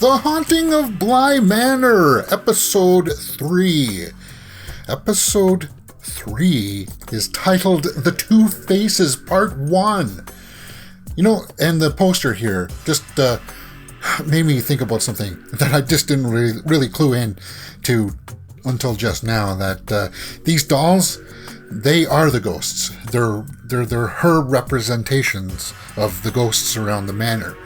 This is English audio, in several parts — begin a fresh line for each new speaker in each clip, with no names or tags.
The Haunting of Bly Manor, Episode 3. Episode 3 is titled The Two Faces, Part 1. You know, and the poster here just made me think about something that I just didn't really clue in to until just now, that these dolls, they are the ghosts. They're her representations of the ghosts around the manor.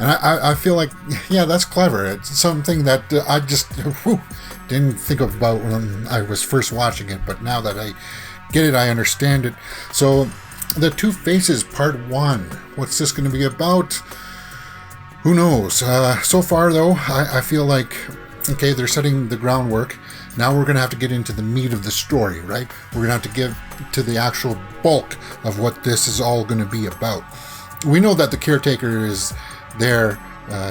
And I feel like, yeah, that's clever. It's something that I just didn't think about when I was first watching it, but now that I get it, I understand it. So, The Two Faces, Part 1. What's this going to be about? Who knows? So far, though, I feel like, okay, they're setting the groundwork. Now we're going to have to get into the meat of the story, right? We're going to have to get to the actual bulk of what this is all going to be about. We know that the caretaker is there.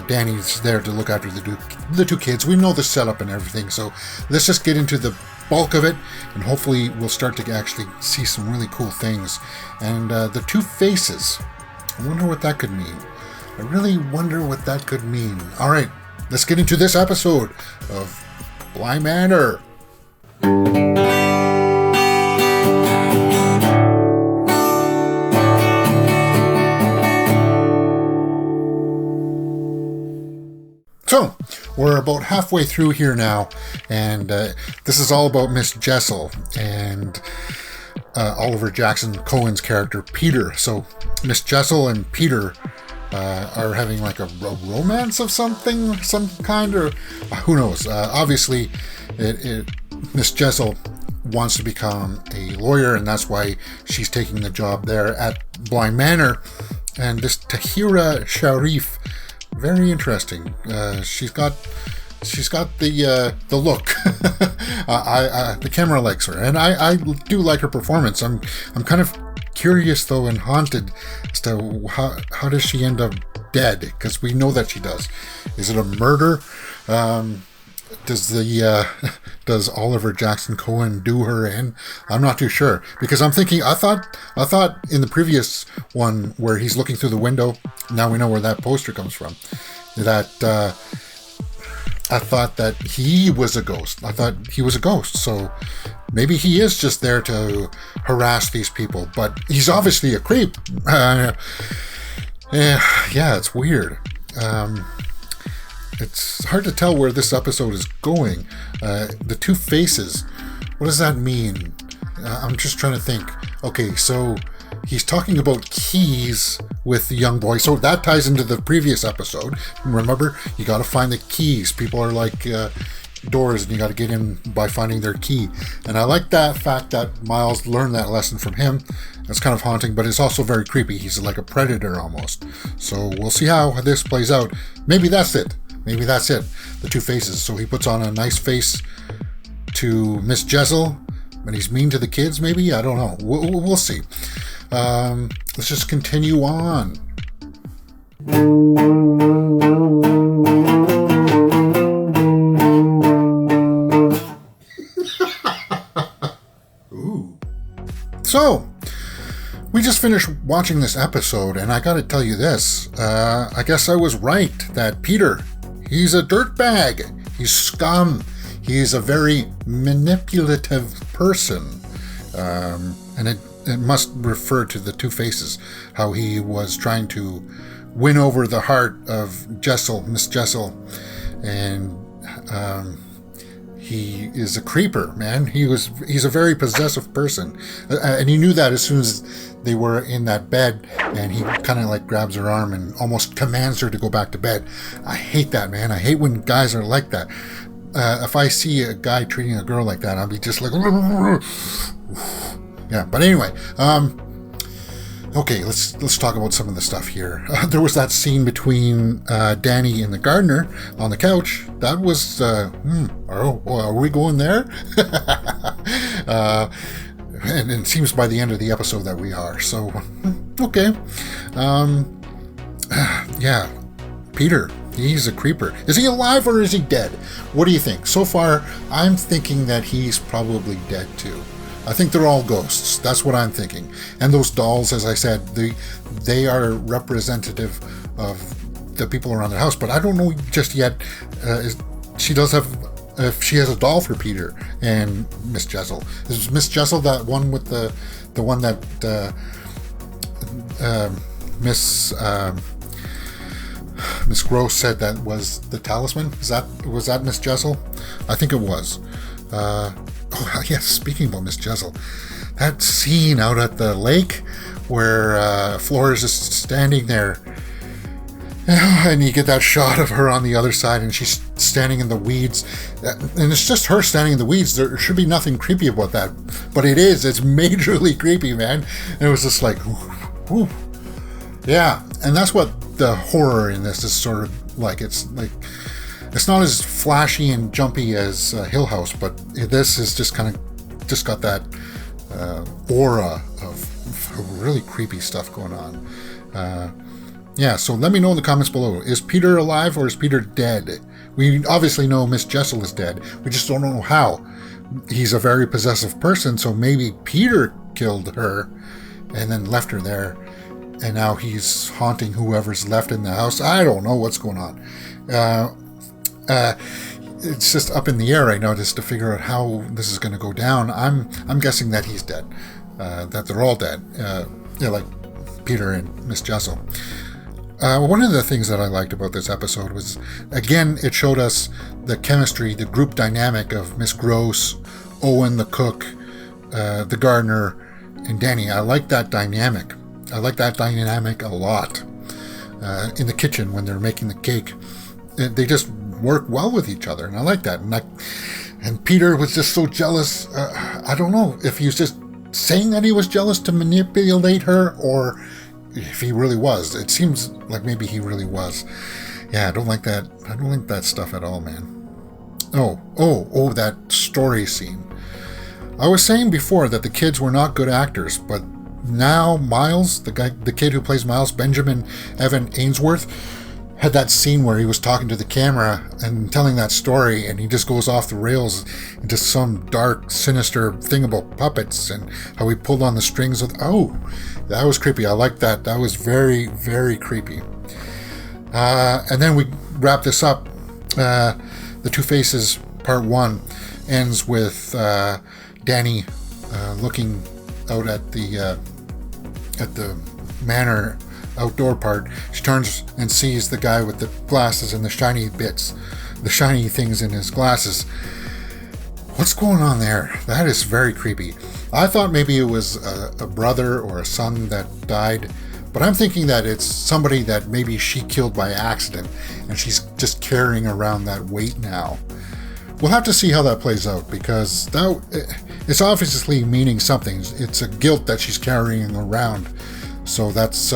Danny's there to look after the two kids. We know the setup and everything, so let's just get into the bulk of it, and hopefully we'll start to actually see some really cool things. And the two faces, I wonder what that could mean. I really wonder what that could mean. All right, let's get into this episode of Bly Manor. So, we're about halfway through here now, and this is all about Miss Jessel and Oliver Jackson-Cohen's character, Peter. So, Miss Jessel and Peter are having like a romance of some kind, or who knows. Obviously, Miss Jessel wants to become a lawyer, and that's why she's taking the job there at Bly Manor. And this Tahira Sharif, very interesting. She's got the look. The camera likes her, and I do like her performance. I'm kind of curious though, and haunted as to how does she end up dead? Because we know that she does. Is it a murder? Does Oliver Jackson-Cohen do her in? I'm not too sure, because I'm thinking I thought in the previous one where he's looking through the window, now we know where that poster comes from, that I thought that he was a ghost. I thought he was a ghost, so maybe he is just there to harass these people, but he's obviously a creep. Yeah, it's weird. It's hard to tell where this episode is going. The two faces, what does that mean? I'm just trying to think. Okay, so he's talking about keys with the young boy. So that ties into the previous episode. Remember, you got to find the keys. People are like doors, and you got to get in by finding their key. And I like that fact that Miles learned that lesson from him. It's kind of haunting, but it's also very creepy. He's like a predator almost. So we'll see how this plays out. Maybe that's it. The two faces. So he puts on a nice face to Miss Jessel, and he's mean to the kids, maybe? I don't know. We'll see. Let's just continue on. Ooh. So, we just finished watching this episode, and I gotta tell you this. I guess I was right that Peter, he's a dirtbag. He's scum. He's a very manipulative person. And it must refer to the two faces, how he was trying to win over the heart of Jessel, Miss Jessel. And he is a creeper, man. He's a very possessive person. And he knew that as soon as they were in that bed, and he kind of like grabs her arm and almost commands her to go back to bed. I hate that, man. I hate when guys are like that. If I see a guy treating a girl like that, I'll be just like, yeah. But anyway, okay, let's talk about some of the stuff here. There was that scene between Danny and the gardener on the couch. That was, are we going there? And it seems by the end of the episode that we are. So, okay. Yeah, Peter, he's a creeper. Is he alive or is he dead? What do you think? So far, I'm thinking that he's probably dead too. I think they're all ghosts. That's what I'm thinking. And those dolls, as I said, they are representative of the people around the house. But I don't know just yet. She does have. If she has a doll for Peter and Miss Jessel. Is Miss Jessel that one with the one that Miss Grose said that was the talisman? Was that Miss Jessel? I think it was. Yes. Speaking about Miss Jessel, that scene out at the lake where Flora is just standing there, and you get that shot of her on the other side, and she's standing in the weeds, and it's just her standing in the weeds. There should be nothing creepy about that, but it is. It's majorly creepy, man. And it was just like, whew. Yeah, and that's what the horror in this is sort of like. It's not as flashy and jumpy as Hill House, but this is just got that aura of really creepy stuff going on. Yeah, so let me know in the comments below. Is Peter alive or is Peter dead? We obviously know Miss Jessel is dead. We just don't know how. He's a very possessive person, so maybe Peter killed her and then left her there, and now he's haunting whoever's left in the house. I don't know what's going on. It's just up in the air right now just to figure out how this is going to go down. I'm guessing that he's dead. That they're all dead. Like Peter and Miss Jessel. One of the things that I liked about this episode was, again, it showed us the chemistry, the group dynamic of Miss Grose, Owen the cook, the gardener, and Danny. I like that dynamic. I like that dynamic a lot. In the kitchen when they're making the cake, they just work well with each other, and I like that. And Peter was just so jealous. I don't know if he was just saying that he was jealous to manipulate her, or if he really was. It seems like maybe he really was. Yeah, I don't like that. I don't like that stuff at all, man. Oh, that story scene. I was saying before that the kids were not good actors, but now Miles, the kid who plays Miles, Benjamin Evan Ainsworth, had that scene where he was talking to the camera and telling that story, and he just goes off the rails into some dark, sinister thing about puppets and how he pulled on the strings with. Oh, that was creepy. I like that. That was very, very creepy. And then we wrap this up. The Two Faces Part 1 ends with Danny looking out at the manor outdoor part. She turns and sees the guy with the glasses and the shiny bits, the shiny things in his glasses. What's going on there? That is very creepy. I thought maybe it was a brother or a son that died, but I'm thinking that it's somebody that maybe she killed by accident, and she's just carrying around that weight now. We'll have to see how that plays out, because it's obviously meaning something. It's a guilt that she's carrying around. So that's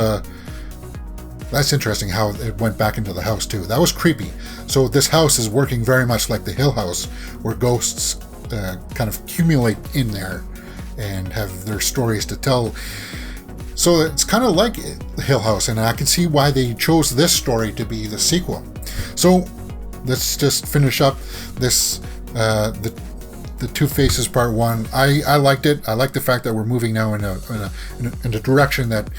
interesting how it went back into the house too. That was creepy. So this house is working very much like the Hill House, where ghosts kind of accumulate in there and have their stories to tell. So it's kind of like Hill House, and I can see why they chose this story to be the sequel. So let's just finish up this the Two Faces Part 1. I liked it. I like the fact that we're moving now in a direction that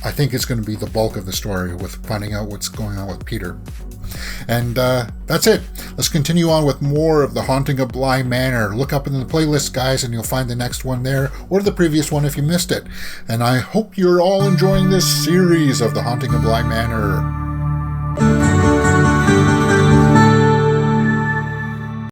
I think is going to be the bulk of the story, with finding out what's going on with Peter. And that's it. Let's continue on with more of The Haunting of Bly Manor. Look up in the playlist, guys, and you'll find the next one there, or the previous one if you missed it. And I hope you're all enjoying this series of The Haunting of Bly Manor.